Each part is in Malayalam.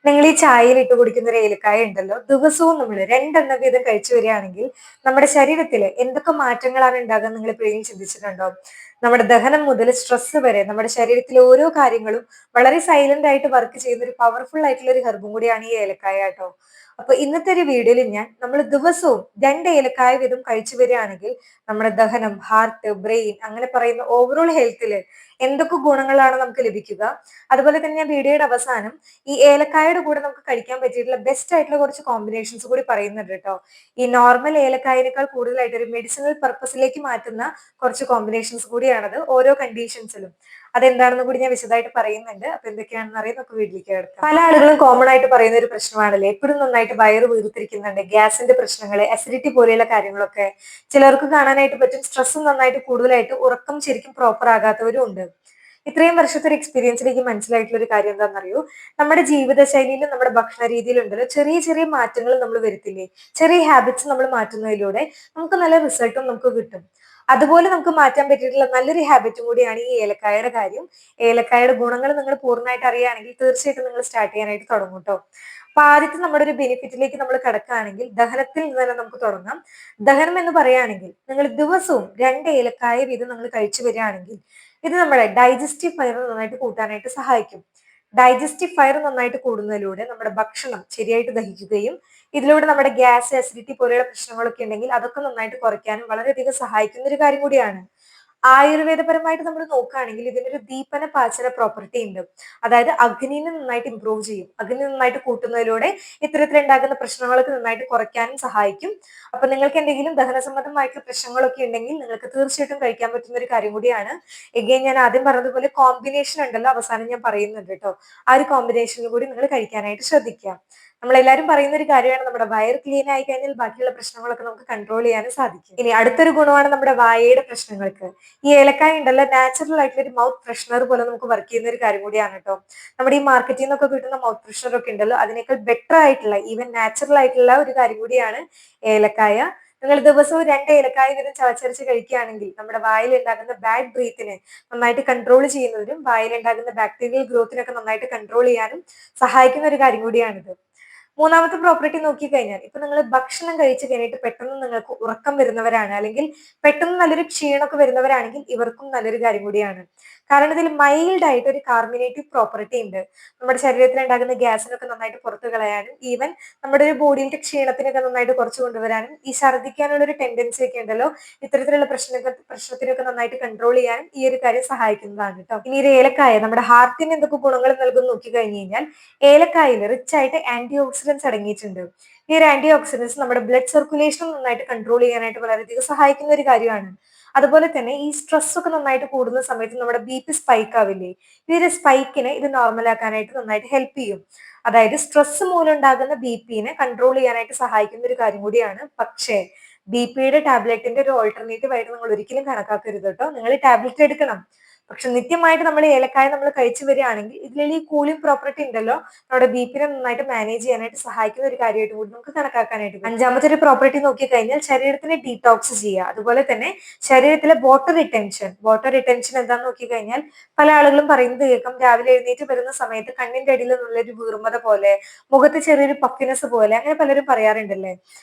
നിങ്ങൾ ഈ ചായയിൽ ഇട്ട് കുടിക്കുന്ന ഒരു ഏലക്കായ ഉണ്ടല്ലോ, ദിവസവും നമ്മൾ രണ്ടെണ്ണം വീതം കഴിച്ചു വരികയാണെങ്കിൽ നമ്മുടെ ശരീരത്തിൽ എന്തൊക്കെ മാറ്റങ്ങളാണ് ഉണ്ടാകുക നിങ്ങൾ എപ്പോഴെങ്കിലും ചിന്തിച്ചിട്ടുണ്ടോ? നമ്മുടെ ദഹനം മുതൽ സ്ട്രെസ് വരെ നമ്മുടെ ശരീരത്തിലെ ഓരോ കാര്യങ്ങളും വളരെ സൈലന്റ് ആയിട്ട് വർക്ക് ചെയ്യുന്ന ഒരു പവർഫുൾ ആയിട്ടുള്ള ഒരു ഹെർബും കൂടിയാണ് ഈ ഏലക്കായ കേട്ടോ. അപ്പൊ ഇന്നത്തെ ഒരു വീഡിയോയിൽ നമ്മൾ ദിവസവും രണ്ട് ഏലക്കായ വീതം കഴിച്ചു വരികയാണെങ്കിൽ നമ്മുടെ ദഹനം, ഹാർട്ട്, ബ്രെയിൻ അങ്ങനെ പറയുന്ന ഓവറോൾ ഹെൽത്തില് എന്തൊക്കെ ഗുണങ്ങളാണ് നമുക്ക് ലഭിക്കുക. അതുപോലെ തന്നെ ഞാൻ വീഡിയോയുടെ അവസാനം ഈ ഏലക്കായയുടെ കൂടെ നമുക്ക് കഴിക്കാൻ പറ്റിയിട്ടുള്ള ബെസ്റ്റ് ആയിട്ടുള്ള കുറച്ച് കോമ്പിനേഷൻസ് കൂടി പറയുന്നുണ്ട് കേട്ടോ. ഈ നോർമൽ ഏലക്കായനേക്കാൾ കൂടുതലായിട്ട് ഒരു മെഡിസിനൽ പർപ്പസിലേക്ക് മാറ്റുന്ന കുറച്ച് കോമ്പിനേഷൻസ് കൂടിയാണത് ഓരോ കണ്ടീഷൻസിലും. അതെന്താണെന്ന് കൂടി ഞാൻ വിശദമായിട്ട് പറയുന്നുണ്ട്. അപ്പൊ എന്തൊക്കെയാണെന്ന് അറിയാൻ നമുക്ക് വീട്ടിലേക്ക് കിടക്കാം. പല ആളുകളും കോമൺ ആയിട്ട് പറയുന്ന ഒരു പ്രശ്നമാണല്ലേ, എപ്പോഴും നന്നായിട്ട് വയറ് വീർത്തിരിക്കുന്നുണ്ട്, ഗ്യാസിന്റെ പ്രശ്നങ്ങൾ, അസിഡിറ്റി പോലെയുള്ള കാര്യങ്ങളൊക്കെ ചിലർക്ക് കാണാനായിട്ട് പറ്റും. സ്ട്രെസ്സും നന്നായിട്ട് കൂടുതലായിട്ട് ഉറക്കം ശരിക്കും പ്രോപ്പർ ആകാത്തവരും ഉണ്ട്. ഇത്രയും വർഷത്തെ ഒരു എക്സ്പീരിയൻസിലേക്ക് മനസ്സിലായിട്ടുള്ള ഒരു കാര്യം എന്താണെന്നറിയോ, നമ്മുടെ ജീവിതശൈലിയിലും നമ്മുടെ ഭക്ഷണ രീതിയിലും ഉണ്ടല്ലോ ചെറിയ ചെറിയ മാറ്റങ്ങൾ നമ്മൾ വരുത്തില്ലേ, ചെറിയ ഹാബിറ്റ്സ് നമ്മൾ മാറ്റുന്നതിലൂടെ നമുക്ക് നല്ല റിസൾട്ടും നമുക്ക് കിട്ടും. അതുപോലെ നമുക്ക് മാറ്റാൻ പറ്റിയിട്ടുള്ള നല്ലൊരു ഹാബിറ്റും കൂടിയാണ് ഈ ഏലക്കായയുടെ കാര്യം. ഏലക്കായയുടെ ഗുണങ്ങൾ നിങ്ങൾ പൂർണ്ണമായിട്ട് അറിയുകയാണെങ്കിൽ തീർച്ചയായിട്ടും നിങ്ങൾ സ്റ്റാർട്ട് ചെയ്യാനായിട്ട് തുടങ്ങും കേട്ടോ. അപ്പൊ ആദ്യത്തെ നമ്മുടെ ഒരു ബെനിഫിറ്റിലേക്ക് നമ്മൾ കിടക്കുകയാണെങ്കിൽ ദഹനത്തിൽ നിന്ന് തന്നെ നമുക്ക് തുടങ്ങാം. ദഹനം എന്ന് പറയുകയാണെങ്കിൽ നിങ്ങൾ ദിവസവും രണ്ട് ഏലക്കായ വീതം നിങ്ങൾ കഴിച്ചു വരികയാണെങ്കിൽ ഇത് നമ്മുടെ ഡൈജസ്റ്റീവ് ഫയർ നന്നായിട്ട് കൂട്ടാനായിട്ട് സഹായിക്കും. ഡൈജസ്റ്റീവ് ഫയർ നന്നായിട്ട് കൂടുന്നതിലൂടെ നമ്മുടെ ഭക്ഷണം ശരിയായിട്ട് ദഹിക്കുകയും ഇതിലൂടെ നമ്മുടെ ഗ്യാസ്, അസിഡിറ്റി പോലെയുള്ള പ്രശ്നങ്ങളൊക്കെ ഉണ്ടെങ്കിൽ അതൊക്കെ നന്നായിട്ട് കുറയ്ക്കാനും വളരെയധികം സഹായിക്കുന്ന ഒരു കാര്യം കൂടിയാണ്. ആയുർവേദപരമായിട്ട് നമ്മൾ നോക്കുകയാണെങ്കിൽ ഇതിനൊരു ദീപന പാചന പ്രോപ്പർട്ടി ഉണ്ട്. അതായത് അഗ്നിനെ നന്നായിട്ട് ഇംപ്രൂവ് ചെയ്യും. അഗ്നി നന്നായിട്ട് കൂട്ടുന്നതിലൂടെ ഇത്തരത്തിലുണ്ടാകുന്ന പ്രശ്നങ്ങളൊക്കെ നന്നായിട്ട് കുറയ്ക്കാനും സഹായിക്കും. അപ്പൊ നിങ്ങൾക്ക് എന്തെങ്കിലും ദഹന സംബന്ധമായിട്ടുള്ള പ്രശ്നങ്ങളൊക്കെ ഉണ്ടെങ്കിൽ നിങ്ങൾക്ക് തീർച്ചയായിട്ടും കഴിക്കാൻ പറ്റുന്ന ഒരു കാര്യം കൂടിയാണ്. എഗെയിൻ ഞാൻ ആദ്യം പറഞ്ഞതുപോലെ കോമ്പിനേഷൻ ഉണ്ടല്ലോ, അവസാനം ഞാൻ പറയുന്നുണ്ട് കേട്ടോ. ആ ഒരു കോമ്പിനേഷനിൽ കൂടി നിങ്ങൾ കഴിക്കാനായിട്ട് ശ്രദ്ധിക്കുക. നമ്മളെല്ലാരും പറയുന്ന ഒരു കാര്യമാണ്, നമ്മുടെ വയർ ക്ലീൻ ആയി കഴിഞ്ഞാൽ ബാക്കിയുള്ള പ്രശ്നങ്ങളൊക്കെ നമുക്ക് കൺട്രോൾ ചെയ്യാനും സാധിക്കും. ഇനി അടുത്തൊരു ഗുണമാണ് നമ്മുടെ വായയുടെ പ്രശ്നങ്ങൾക്ക്. ഈ ഏലക്കായ ഉണ്ടല്ലോ നാച്ചുറൽ ആയിട്ടുള്ള ഒരു മൗത്ത് ഫ്രഷ്നർ പോലെ നമുക്ക് വർക്ക് ചെയ്യുന്ന ഒരു കാര്യം കൂടിയാണ് കേട്ടോ. നമ്മുടെ ഈ മാർക്കറ്റിൽ നിന്നൊക്കെ കിട്ടുന്ന മൗത്ത് ഫ്രഷ്നർ ഒക്കെ ഉണ്ടല്ലോ അതിനേക്കാൾ ബെറ്റർ ആയിട്ടുള്ള ഈവൻ നാച്ചുറൽ ആയിട്ടുള്ള ഒരു കാര്യം കൂടിയാണ് ഏലക്കായ. നിങ്ങൾ ദിവസവും രണ്ട് ഏലക്കായ വീതം ചവച്ചരച്ച് കഴിക്കുകയാണെങ്കിൽ നമ്മുടെ വായിൽ ഉണ്ടാകുന്ന ബാഡ് ബ്രീത്തിനെ നന്നായിട്ട് കൺട്രോൾ ചെയ്യുന്നതിനും വായിൽ ഉണ്ടാകുന്ന ബാക്ടീരിയൽ ഗ്രോത്തിനൊക്കെ നന്നായിട്ട് കൺട്രോൾ ചെയ്യാനും സഹായിക്കുന്ന ഒരു കാര്യം കൂടിയാണിത്. മൂന്നാമത്തെ പ്രോപ്പർട്ടി നോക്കിക്കഴിഞ്ഞാൽ ഇപ്പൊ നിങ്ങൾ ഭക്ഷണം കഴിച്ചു കഴിഞ്ഞിട്ട് പെട്ടെന്ന് നിങ്ങൾക്ക് ഉറക്കം വരുന്നവരാണ്, അല്ലെങ്കിൽ പെട്ടെന്ന് നല്ലൊരു ക്ഷീണമൊക്കെ വരുന്നവരാണെങ്കിൽ ഇവർക്കും നല്ലൊരു കാര്യം കൂടിയാണ്. കാരണം ഇതിൽ മൈൽഡ് ആയിട്ട് ഒരു കാർമിനേറ്റീവ് പ്രോപ്പർട്ടി ഉണ്ട്. നമ്മുടെ ശരീരത്തിൽ ഉണ്ടാകുന്ന ഗ്യാസിനൊക്കെ നന്നായിട്ട് പുറത്തു കളയാനും ഈവൻ നമ്മുടെ ഒരു ബോഡിയിലെ ക്ഷീണത്തിനൊക്കെ നന്നായിട്ട് കുറച്ച് കൊണ്ടുവരാനും ഈ ഛർദ്ദിക്കാനുള്ള ഒരു ടെൻഡൻസി ഒക്കെ ഉണ്ടല്ലോ ഇത്തരത്തിലുള്ള പ്രശ്നത്തിനൊക്കെ നന്നായിട്ട് കൺട്രോൾ ചെയ്യാനും ഈ ഒരു കാര്യം സഹായിക്കുന്നതാണ് കേട്ടോ. ഇനി ഒരു ഏലക്കായ നമ്മുടെ ഹാർട്ടിന് എന്തൊക്കെ ഗുണങ്ങൾ നൽകും നോക്കി കഴിഞ്ഞു കഴിഞ്ഞാൽ ഏലക്കായിൽ റിച്ച് ആയിട്ട് ആന്റി ഓക്സിഡൻസ് അടങ്ങിയിട്ടുണ്ട്. ഈ ഒരു ആന്റി ഓക്സിഡൻസ് നമ്മുടെ ബ്ലഡ് സർക്കുലേഷൻ നന്നായിട്ട് കൺട്രോൾ ചെയ്യാനായിട്ട് വളരെയധികം സഹായിക്കുന്ന ഒരു കാര്യമാണ്. അതുപോലെ തന്നെ ഈ സ്ട്രെസ് ഒക്കെ നന്നായിട്ട് കൂടുന്ന സമയത്ത് നമ്മുടെ ബി പി സ്പൈക്ക് ആവില്ലേ, ഈ ഒരു സ്പൈക്കിനെ ഇത് നോർമൽ ആക്കാനായിട്ട് നന്നായിട്ട് ഹെൽപ്പ് ചെയ്യും. അതായത് സ്ട്രെസ് മൂലം ഉണ്ടാകുന്ന ബി പിനെ കൺട്രോൾ ചെയ്യാനായിട്ട് സഹായിക്കുന്ന ഒരു കാര്യം കൂടിയാണ്. പക്ഷേ ബി പിയുടെ ടാബ്ലറ്റിന്റെ ഒരു ഓൾട്ടർനേറ്റീവ് ആയിട്ട് നിങ്ങൾ ഒരിക്കലും കണക്കാക്കരുത് കേട്ടോ. നിങ്ങൾ ടാബ്ലറ്റ് എടുക്കണം, പക്ഷെ നിത്യമായിട്ട് നമ്മൾ ഏലക്കായ നമ്മൾ കഴിച്ചു വരികയാണെങ്കിൽ ഇതിൽ ഈ കൂളിംഗ് പ്രോപ്പർട്ടി ഉണ്ടല്ലോ നമ്മുടെ ബി പിനെ നന്നായിട്ട് മാനേജ് ചെയ്യാനായിട്ട് സഹായിക്കുന്ന ഒരു കാര്യമായിട്ട് കൂടി നമുക്ക് കണക്കാക്കാനായിട്ട് പറ്റും. അഞ്ചാമത്തെ ഒരു പ്രോപ്പർട്ടി നോക്കിക്കഴിഞ്ഞാൽ ശരീരത്തിനെ ഡീടോക്സ് ചെയ്യുക. അതുപോലെ തന്നെ ശരീരത്തിലെ വാട്ടർ റിട്ടൻഷൻ എന്താന്ന് നോക്കിക്കഴിഞ്ഞാൽ പല ആളുകളും പറയുന്നത് കേൾക്കാം, രാവിലെ എഴുന്നേറ്റ് വരുന്ന സമയത്ത് കണ്ണിന്റെ അടിയിൽ നല്ലൊരു വീർമത പോലെ, മുഖത്ത് ചെറിയൊരു പഫിനെസ് പോലെ, അങ്ങനെ പലരും പറയാറുണ്ടല്ലേ.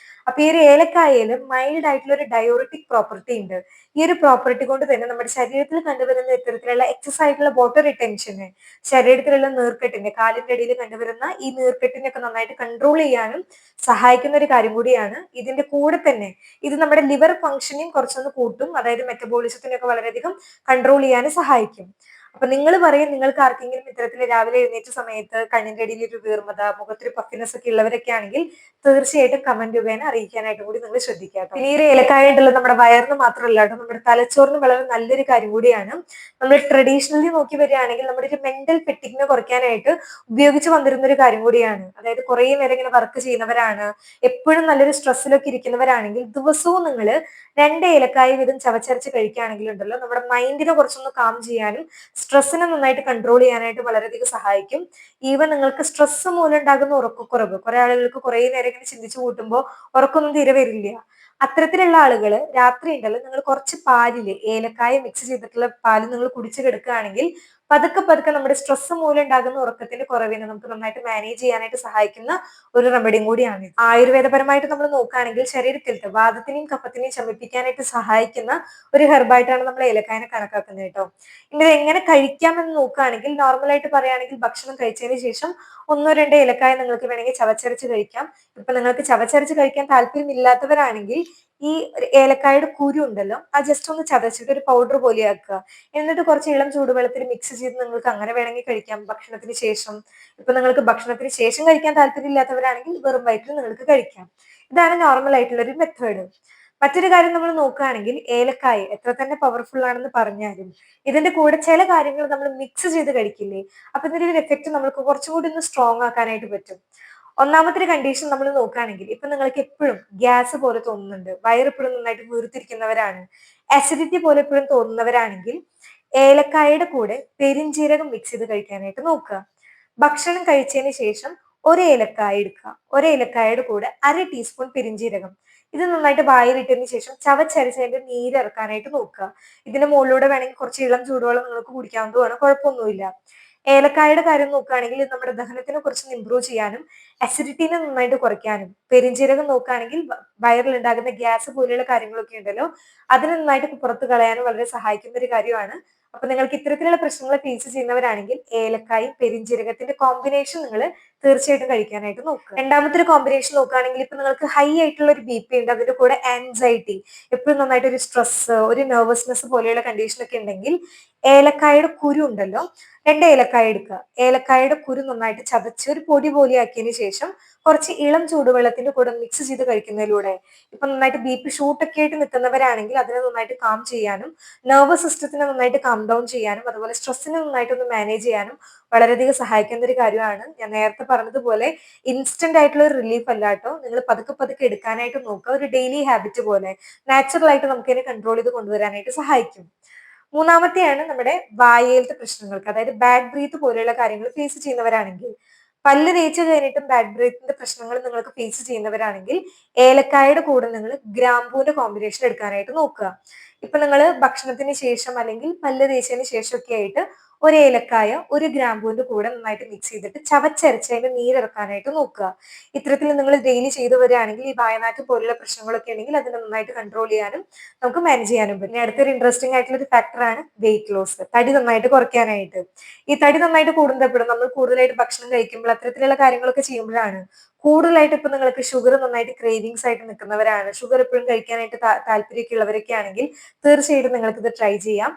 അപ്പൊ ഈ ഒരു ഏലക്കായയില് മൈൽഡ് ആയിട്ടുള്ള ഒരു ഡയോറിറ്റിക് പ്രോപ്പർട്ടി ഉണ്ട്. ഈ ഒരു പ്രോപ്പർട്ടി കൊണ്ട് തന്നെ നമ്മുടെ ശരീരത്തിൽ കണ്ടുവരുന്ന ഇത്തരത്തിലുള്ള എക്സസ് ആയിട്ടുള്ള വാട്ടർ റിട്ടൻഷന്, ശരീരത്തിലുള്ള നീർക്കെട്ടിന്, കാലിന്റെ അടിയിൽ കണ്ടുവരുന്ന ഈ നീർക്കെട്ടിനൊക്കെ നന്നായിട്ട് കൺട്രോൾ ചെയ്യാനും സഹായിക്കുന്ന ഒരു കാര്യം കൂടിയാണ്. ഇതിന്റെ കൂടെ തന്നെ ഇത് നമ്മുടെ ലിവർ ഫംഗ്ഷനെയും കുറച്ചൊന്ന് കൂട്ടും, അതായത് മെറ്റബോളിസത്തിനൊക്കെ വളരെയധികം കൺട്രോൾ ചെയ്യാനും സഹായിക്കും. അപ്പൊ നിങ്ങൾ പറയും, നിങ്ങൾക്ക് ആർക്കെങ്കിലും ഇത്തരത്തിൽ രാവിലെ എഴുന്നേറ്റ സമയത്ത് കണ്ണിന്റെ അടിയിൽ ഒരു വീർമത, മുഖത്തൊരു പഫിനെസ് ഒക്കെ ഉള്ളവരൊക്കെ ആണെങ്കിൽ തീർച്ചയായിട്ടും കമന്റ് രൂപേണ അറിയിക്കാനായിട്ട് കൂടി നിങ്ങൾ ശ്രദ്ധിക്കുക കേട്ടോ. ഈ ഒരു ഏലക്കായ ഉണ്ടല്ലോ നമ്മുടെ വയറിന് മാത്രമല്ല കേട്ടോ, നമ്മുടെ തലച്ചോറിന് വളരെ നല്ലൊരു കാര്യം കൂടിയാണ്. നമ്മൾ ട്രഡീഷണലി നോക്കി വരികയാണെങ്കിൽ നമ്മുടെ ഒരു മെന്റൽ ഫെറ്റിഗ്നെ കുറയ്ക്കാനായിട്ട് ഉപയോഗിച്ച് വന്നിരുന്ന ഒരു കാര്യം കൂടിയാണ്. അതായത് കുറെ നേരം ഇങ്ങനെ വർക്ക് ചെയ്യുന്നവരാണ്, എപ്പോഴും നല്ലൊരു സ്ട്രെസ്സിലൊക്കെ ഇരിക്കുന്നവരാണെങ്കിൽ ദിവസവും നിങ്ങൾ രണ്ട് ഏലക്കായ വീതം ചവച്ചരച്ച് കഴിക്കുകയാണെങ്കിൽ ഉണ്ടല്ലോ നമ്മുടെ മൈൻഡിനെ കുറച്ചൊന്ന് കാം ചെയ്യാനും സ്ട്രെസ്സിനെ നന്നായിട്ട് കൺട്രോൾ ചെയ്യാനായിട്ട് വളരെയധികം സഹായിക്കും. ഈവൻ നിങ്ങൾക്ക് സ്ട്രെസ് മൂലം ഉണ്ടാകുന്ന ഉറക്കക്കുറവ്, കുറെ ആളുകൾക്ക് കുറെ നേരം ഇങ്ങനെ ചിന്തിച്ചു കൂട്ടുമ്പോൾ ഉറക്കൊന്നും തീരെ വരില്ല. അത്തരത്തിലുള്ള ആളുകൾ രാത്രി ഉണ്ടല്ലോ നിങ്ങൾ കുറച്ച് പാലില് ഏലക്കായ മിക്സ് ചെയ്തിട്ടുള്ള പാല് നിങ്ങൾ കുടിച്ചു കിടക്കുകയാണെങ്കിൽ പതുക്കെ പതുക്കെ നമ്മുടെ സ്ട്രെസ് മൂലം ഉണ്ടാകുന്ന ഉറക്കത്തിന്റെ കുറവിനെ നമുക്ക് നന്നായിട്ട് മാനേജ് ചെയ്യാനായിട്ട് സഹായിക്കുന്ന ഒരു റെമഡിയും കൂടിയാണ്. ആയുർവേദപരമായിട്ട് നമ്മൾ നോക്കുകയാണെങ്കിൽ ശരീരത്തിലത്തെ വാദത്തിനെയും കഫത്തിനെയും ശമിപ്പിക്കാനായിട്ട് സഹായിക്കുന്ന ഒരു ഹെർബായിട്ടാണ് നമ്മൾ ഏലക്കായനെ കണക്കാക്കുന്നത് കേട്ടോ. ഇനി ഇത് എങ്ങനെ കഴിക്കാമെന്ന് നോക്കുകയാണെങ്കിൽ നോർമലായിട്ട് പറയുകയാണെങ്കിൽ ഭക്ഷണം കഴിച്ചതിന് ശേഷം ഒന്നോ രണ്ടോ ഏലക്കായ നിങ്ങൾക്ക് വേണമെങ്കിൽ ചവച്ചരച്ച് കഴിക്കാം. ഇപ്പൊ നിങ്ങൾക്ക് ചവച്ചരച്ച് കഴിക്കാൻ താല്പര്യമില്ലാത്തവരാണെങ്കിൽ ഈ ഏലക്കായുടെ കുരു ഉണ്ടല്ലോ അത് ജസ്റ്റ് ഒന്ന് ചതച്ചിട്ട് ഒരു പൗഡർ പോലെ ആക്കുക. എന്നിട്ട് കുറച്ച് ഇളം ചൂടുവെള്ളത്തിൽ മിക്സ് ചെയ്ത് നിങ്ങൾക്ക് അങ്ങനെ വേണമെങ്കിൽ കഴിക്കാം ഭക്ഷണത്തിന് ശേഷം. ഇപ്പൊ നിങ്ങൾക്ക് ഭക്ഷണത്തിന് ശേഷം കഴിക്കാൻ താല്പര്യമില്ലാത്തവരാണെങ്കിൽ വെറും വയറ്റിൽ നിങ്ങൾക്ക് കഴിക്കാം. ഇതാണ് നോർമൽ ആയിട്ടുള്ള ഒരു മെത്തേഡ്. മറ്റൊരു കാര്യം നമ്മൾ നോക്കുകയാണെങ്കിൽ ഏലക്കായ എത്ര തന്നെ പവർഫുൾ ആണെന്ന് പറഞ്ഞാലും ഇതിന്റെ കൂടെ ചില കാര്യങ്ങൾ നമ്മൾ മിക്സ് ചെയ്ത് കഴിക്കില്ലേ, അപ്പൊ ഇതിന്റെ ഒരു എഫക്ട് നമുക്ക് കുറച്ചുകൂടി ഒന്ന് സ്ട്രോങ് ആക്കാനായിട്ട് പറ്റും. ഒന്നാമത്തെ ഒരു കണ്ടീഷൻ നമ്മൾ നോക്കുകയാണെങ്കിൽ ഇപ്പൊ നിങ്ങൾക്ക് എപ്പോഴും ഗ്യാസ് പോലെ തോന്നുന്നുണ്ട്, വയറെപ്പോഴും നന്നായിട്ട് വീർത്തിരിക്കുന്നവരാണ്, അസിഡിറ്റി പോലെ എപ്പോഴും തോന്നുന്നവരാണെങ്കിൽ ഏലക്കായയുടെ കൂടെ പെരിഞ്ജീരകം മിക്സ് ചെയ്ത് കഴിക്കാനായിട്ട് നോക്കുക. ഭക്ഷണം കഴിച്ചതിന് ശേഷം ഒരു ഏലക്കായ എടുക്കുക. ഒരു ഏലക്കായയുടെ കൂടെ 1/2 ടീസ്പൂൺ പെരിഞ്ജീരകം ഇത് നന്നായിട്ട് വായിലിട്ടതിന് ശേഷം ചവച്ചരച്ചതിന്റെ നീരിറക്കാനായിട്ട് നോക്കുക. ഇതിന്റെ മുകളിലൂടെ വേണമെങ്കിൽ കുറച്ച് ഇളം ചൂടുവെള്ളം നിങ്ങൾക്ക് കുടിക്കാവുന്നതാണ്, കുഴപ്പമൊന്നുമില്ല. ഏലക്കായുടെ കാര്യം നോക്കുകയാണെങ്കിൽ ഇത് നമ്മുടെ ദഹനത്തിനെ കുറച്ച് ഇംപ്രൂവ് ചെയ്യാനും അസിഡിറ്റിനെ നന്നായിട്ട് കുറയ്ക്കാനും, പെരിഞ്ജീരകം നോക്കുകയാണെങ്കിൽ വയറിൽ ഉണ്ടാകുന്ന ഗ്യാസ് പോലെയുള്ള കാര്യങ്ങളൊക്കെ ഉണ്ടല്ലോ അതിനെ നന്നായിട്ട് പുറത്തു കളയാനും വളരെ സഹായിക്കുന്ന ഒരു കാര്യമാണ്. അപ്പൊ നിങ്ങൾക്ക് ഇത്തരത്തിലുള്ള പ്രശ്നങ്ങൾ ഫേസ് ചെയ്യുന്നവരാണെങ്കിൽ ഏലക്കായും പെരിഞ്ജീരകത്തിന്റെ കോമ്പിനേഷൻ നിങ്ങൾ തീർച്ചയായിട്ടും കഴിക്കാനായിട്ട് നോക്കുക. രണ്ടാമത്തെ ഒരു കോമ്പിനേഷൻ നോക്കുകയാണെങ്കിൽ ഇപ്പൊ നിങ്ങൾക്ക് ഹൈ ആയിട്ടുള്ള ഒരു BP ഉണ്ട്, അതിന്റെ കൂടെ ആൻസൈറ്റി, എപ്പോഴും നന്നായിട്ട് ഒരു സ്ട്രെസ്, ഒരു നെർവസ്നെസ് പോലെയുള്ള കണ്ടീഷൻ ഒക്കെ ഉണ്ടെങ്കിൽ ഏലക്കായുടെ കുരു ഉണ്ടല്ലോ 2 ഏലക്കായ എടുക്കുക. ഏലക്കായുടെ കുരു നന്നായിട്ട് ചതച്ച് ഒരു പൊടി പോലെ ആക്കിയതിനു ശേഷം കുറച്ച് ഇളം ചൂടുവെള്ളത്തിന്റെ കൂടെ മിക്സ് ചെയ്ത് കഴിക്കുന്നതിലൂടെ ഇപ്പൊ നന്നായിട്ട് BP ഷൂട്ടൊക്കെ ആയിട്ട് നിൽക്കുന്നവരാണെങ്കിൽ അതിനെ നന്നായിട്ട് കാം ചെയ്യാനും നെർവസ് സിസ്റ്റത്തിനെ നന്നായിട്ട് കാം ഡൗൺ ചെയ്യാനും അതുപോലെ സ്ട്രെസ്സിനെ നന്നായിട്ട് ഒന്ന് മാനേജ് ചെയ്യാനും വളരെയധികം സഹായിക്കുന്ന ഒരു കാര്യമാണ്. ഞാൻ നേരത്തെ പറഞ്ഞതുപോലെ ഇൻസ്റ്റന്റ് ആയിട്ടുള്ള ഒരു റിലീഫ് അല്ല കേട്ടോ, നിങ്ങൾ പതുക്കെ പതുക്കെ എടുക്കാനായിട്ട് നോക്കുക. ഒരു ഡെയിലി ഹാബിറ്റ് പോലെ നാച്ചുറൽ ആയിട്ട് നമുക്ക് ഇതിനെ കൺട്രോൾ ചെയ്ത് കൊണ്ടുവരാനായിട്ട് സഹായിക്കും. മൂന്നാമത്തെയാണ് നമ്മുടെ വായയിലത്തെ പ്രശ്നങ്ങൾക്ക്, അതായത് ബാഡ് ബ്രീത്ത് പോലെയുള്ള കാര്യങ്ങൾ ഫേസ് ചെയ്യുന്നവരാണെങ്കിൽ, പല്ല് തേച്ച് കഴിഞ്ഞിട്ടും ബാഡ് ബ്രീത്തിന്റെ പ്രശ്നങ്ങൾ നിങ്ങൾക്ക് ഫേസ് ചെയ്യുന്നവരാണെങ്കിൽ ഏലക്കായുടെ കൂടെ നിങ്ങൾ ഗ്രാമ്പൂവിന്റെ കോമ്പിനേഷൻ എടുക്കാനായിട്ട് നോക്കുക. ഇപ്പൊ നിങ്ങൾ ഭക്ഷണത്തിന് ശേഷം അല്ലെങ്കിൽ പല്ല് തേച്ചതിന് ശേഷം ഒക്കെ ആയിട്ട് ഒരു ഏലക്കായ ഒരു ഗ്രാമ്പൂവിന്റെ കൂടെ നന്നായിട്ട് മിക്സ് ചെയ്തിട്ട് ചവച്ചരച്ച് അതിന്റെ നീരിറക്കാനായിട്ട് നോക്കുക. ഇത്തരത്തിൽ നിങ്ങൾ ഡെയിലി ചെയ്തു വരികയാണെങ്കിൽ ഈ വായനാറ്റ് പോലുള്ള പ്രശ്നങ്ങളൊക്കെ ഉണ്ടെങ്കിൽ അതിനെ നന്നായിട്ട് കൺട്രോൾ ചെയ്യാനും നമുക്ക് മാനേജ് ചെയ്യാനും പറ്റും. അടുത്തൊരു ഇൻട്രസ്റ്റിംഗ് ആയിട്ടുള്ള ഒരു ഫാക്ടറാണ് വെയിറ്റ് ലോസ്, തടി നന്നായിട്ട് കുറയ്ക്കാനായിട്ട്. ഈ തടി നന്നായിട്ട് കൂടുന്നപ്പോഴും നമ്മൾ കൂടുതലായിട്ട് ഭക്ഷണം കഴിക്കുമ്പോൾ അത്തരത്തിലുള്ള കാര്യങ്ങളൊക്കെ ചെയ്യുമ്പോഴാണ് കൂടുതലായിട്ട് ഇപ്പൊ നിങ്ങൾക്ക് ഷുഗർ നന്നായിട്ട് ക്രേവിങ്സ് ആയിട്ട് നിൽക്കുന്നവരാണ്, ഷുഗർ എപ്പോഴും കഴിക്കാനായിട്ട് താല്പര്യമൊക്കെ ഉള്ളവരൊക്കെ ആണെങ്കിൽ തീർച്ചയായിട്ടും നിങ്ങൾക്ക് ഇത് ട്രൈ ചെയ്യാം.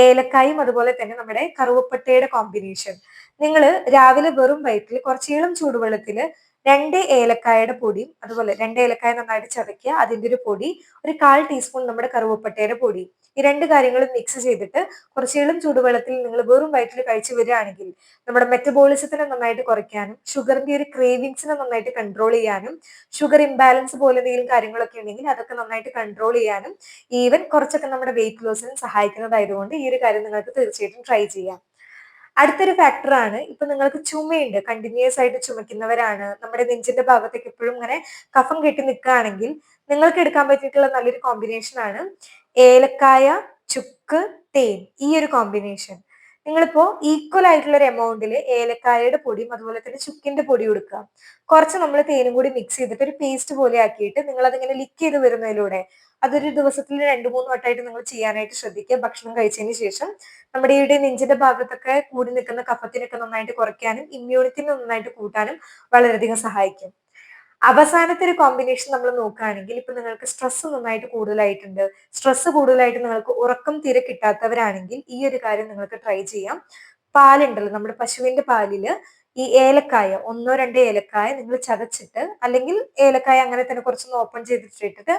ഏലക്കായും അതുപോലെ തന്നെ നമ്മുടെ കറുവപ്പട്ടയുടെ കോമ്പിനേഷൻ നിങ്ങൾ രാവിലെ വെറും വയറ്റിൽ കുറച്ച് ഇളം ചൂടുവെള്ളത്തിൽ 2 ഏലക്കായുടെ പൊടിയും അതുപോലെ 2 ഏലക്കായ നന്നായിട്ട് ചതയ്ക്കുക, അതിന്റെ ഒരു പൊടി, ഒരു 1/4 ടീസ്പൂൺ നമ്മുടെ കറുവപ്പട്ടയുടെ പൊടി, ഈ 2 കാര്യങ്ങളും മിക്സ് ചെയ്തിട്ട് കുറച്ച് ഇളം ചൂടുവെള്ളത്തിൽ നിങ്ങൾ വെറും വയറ്റിൽ കഴിച്ചു വരികയാണെങ്കിൽ നമ്മുടെ മെറ്റബോളിസത്തിനെ നന്നായിട്ട് കുറയ്ക്കാനും ഷുഗറിന്റെ ഒരു ക്രേവിങ്സിനെ നന്നായിട്ട് കൺട്രോൾ ചെയ്യാനും ഷുഗർ ഇംബാലൻസ് പോലെ എന്തെങ്കിലും കാര്യങ്ങളൊക്കെ ഉണ്ടെങ്കിൽ അതൊക്കെ നന്നായിട്ട് കൺട്രോൾ ചെയ്യാനും ഈവൻ കുറച്ചൊക്കെ നമ്മുടെ വെയിറ്റ് ലോസിനും സഹായിക്കുന്നതായതുകൊണ്ട് ഈ ഒരു കാര്യം നിങ്ങൾക്ക് തീർച്ചയായിട്ടും ട്രൈ ചെയ്യാം. അടുത്തൊരു ഫാക്ടറാണ് ഇപ്പൊ നിങ്ങൾക്ക് ചുമയുണ്ട്, കണ്ടിന്യൂസ് ആയിട്ട് ചുമക്കുന്നവരാണ്, നമ്മുടെ നെഞ്ചിന്റെ ഭാഗത്തേക്ക് എപ്പോഴും ഇങ്ങനെ കഫം കെട്ടി നിൽക്കുകയാണെങ്കിൽ നിങ്ങൾക്ക് എടുക്കാൻ പറ്റിയിട്ടുള്ള നല്ലൊരു കോമ്പിനേഷൻ ആണ് ഏലക്കായ, ചുക്ക്, തേൻ, ഈ ഒരു കോമ്പിനേഷൻ. നിങ്ങളിപ്പോ ഈക്വൽ ആയിട്ടുള്ള ഒരു എമൗണ്ടിൽ ഏലക്കായയുടെ പൊടിയും അതുപോലെ തന്നെ ചുക്കിന്റെ പൊടി കൊടുക്കുക. കുറച്ച് നമ്മൾ തേനും കൂടി മിക്സ് ചെയ്തിട്ട് ഒരു പേസ്റ്റ് പോലെ ആക്കിയിട്ട് നിങ്ങൾ അതിങ്ങനെ ലിക്ക് ചെയ്ത് വരുന്നതിലൂടെ അതൊരു ദിവസത്തിൽ 2-3 വട്ടമായിട്ട് നിങ്ങൾ ചെയ്യാനായിട്ട് ശ്രദ്ധിക്കുക. ഭക്ഷണം കഴിച്ചതിന് ശേഷം നമ്മുടെ ഈ നെഞ്ചിന്റെ ഭാഗത്തൊക്കെ കൂടി നിൽക്കുന്ന കഫത്തിനൊക്കെ നന്നായിട്ട് കുറയ്ക്കാനും ഇമ്മ്യൂണിറ്റിനെ നന്നായിട്ട് കൂട്ടാനും വളരെയധികം സഹായിക്കും. അവസാനത്തെ ഒരു കോമ്പിനേഷൻ നമ്മൾ നോക്കുകയാണെങ്കിൽ ഇപ്പൊ നിങ്ങൾക്ക് സ്ട്രെസ് നന്നായിട്ട് കൂടുതലായിട്ടുണ്ട്, സ്ട്രെസ് കൂടുതലായിട്ട് നിങ്ങൾക്ക് ഉറക്കം തീരെ കിട്ടാത്തവരാണെങ്കിൽ ഈ ഒരു കാര്യം നിങ്ങൾക്ക് ട്രൈ ചെയ്യാം. പാലുണ്ടല്ലോ, നമ്മുടെ പശുവിന്റെ പാലില് ഈ ഏലക്കായ, ഒന്നോ രണ്ടോ ഏലക്കായ നിങ്ങൾ ചതച്ചിട്ട് അല്ലെങ്കിൽ ഏലക്കായ അങ്ങനെ തന്നെ കുറച്ചൊന്ന് ഓപ്പൺ ചെയ്തിട്ടിട്ട്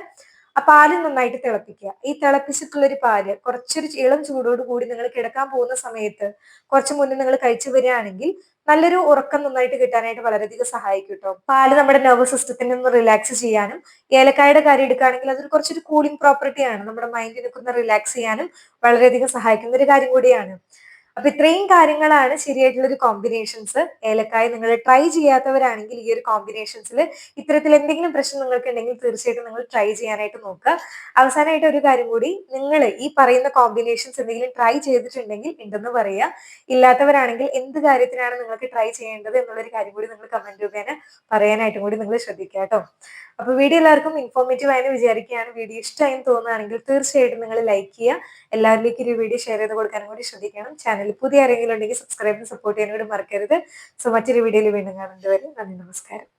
ആ പാല് നന്നായിട്ട് തിളപ്പിക്കുക. ഈ തിളപ്പിച്ചിട്ടുള്ള ഒരു പാല് കുറച്ചൊരു ഇളം ചൂടോട് കൂടി നിങ്ങൾ കിടക്കാൻ പോകുന്ന സമയത്ത് കുറച്ച് മുന്നേ നിങ്ങൾ കഴിച്ചു വരികയാണെങ്കിൽ നല്ലൊരു ഉറക്കം നന്നായിട്ട് കിട്ടാനായിട്ട് വളരെയധികം സഹായിക്കും കേട്ടോ. പാല് നമ്മുടെ നെർവസ് സിസ്റ്റത്തിനെ ഒന്ന് റിലാക്സ് ചെയ്യാനും, ഏലക്കായുടെ കാര്യം എടുക്കുകയാണെങ്കിൽ അതൊരു കുറച്ചൊരു കൂളിംഗ് പ്രോപ്പർട്ടിയാണ്, നമ്മുടെ മൈൻഡിനൊക്കെ ഒന്ന് റിലാക്സ് ചെയ്യാനും വളരെയധികം സഹായിക്കുന്ന ഒരു കാര്യം കൂടിയാണ്. അപ്പൊ ഇത്രയും കാര്യങ്ങളാണ് ശരിയായിട്ടുള്ള ഒരു കോമ്പിനേഷൻസ്. ഏലക്കായ നിങ്ങൾ ട്രൈ ചെയ്യാത്തവരാണെങ്കിൽ ഈ ഒരു കോമ്പിനേഷൻസിൽ ഇത്തരത്തിൽ എന്തെങ്കിലും പ്രശ്നം നിങ്ങൾക്ക് ഉണ്ടെങ്കിൽ തീർച്ചയായിട്ടും നിങ്ങൾ ട്രൈ ചെയ്യാനായിട്ട് നോക്കുക. അവസാനമായിട്ട് ഒരു കാര്യം കൂടി, നിങ്ങൾ ഈ പറയുന്ന കോമ്പിനേഷൻസ് എന്തെങ്കിലും ട്രൈ ചെയ്തിട്ടുണ്ടെങ്കിൽ ഉണ്ടെന്ന് പറയുക. ഇല്ലാത്തവരാണെങ്കിൽ എന്ത് കാര്യത്തിനാണ് നിങ്ങൾക്ക് ട്രൈ ചെയ്യേണ്ടത് എന്നുള്ളൊരു കാര്യം കൂടി നിങ്ങൾ കമന്റ് രൂപേണ പറയാനായിട്ടും കൂടി നിങ്ങൾ ശ്രദ്ധിക്കുക കേട്ടോ. അപ്പൊ വീഡിയോ എല്ലാവർക്കും ഇൻഫോർമേറ്റീവ് ആയെന്ന് വിചാരിക്കുകയാണ്. വീഡിയോ ഇഷ്ടമായി തോന്നുകയാണെങ്കിൽ തീർച്ചയായിട്ടും നിങ്ങൾ ലൈക്ക് ചെയ്യുക. എല്ലാവരിലേക്കും ഒരു വീഡിയോ ഷെയർ ചെയ്ത് കൊടുക്കാനും കൂടി ശ്രദ്ധിക്കണം. ചാനൽ പുതിയ ആരെങ്കിലും ഉണ്ടെങ്കിൽ സബ്സ്ക്രൈബ് സപ്പോർട്ട് ചെയ്യാനും കൂടി മറക്കരുത്. സോ മറ്റൊരു വീഡിയോയിൽ വീണ്ടും കാണുന്നതുവരെ നന്ദി, നമസ്കാരം.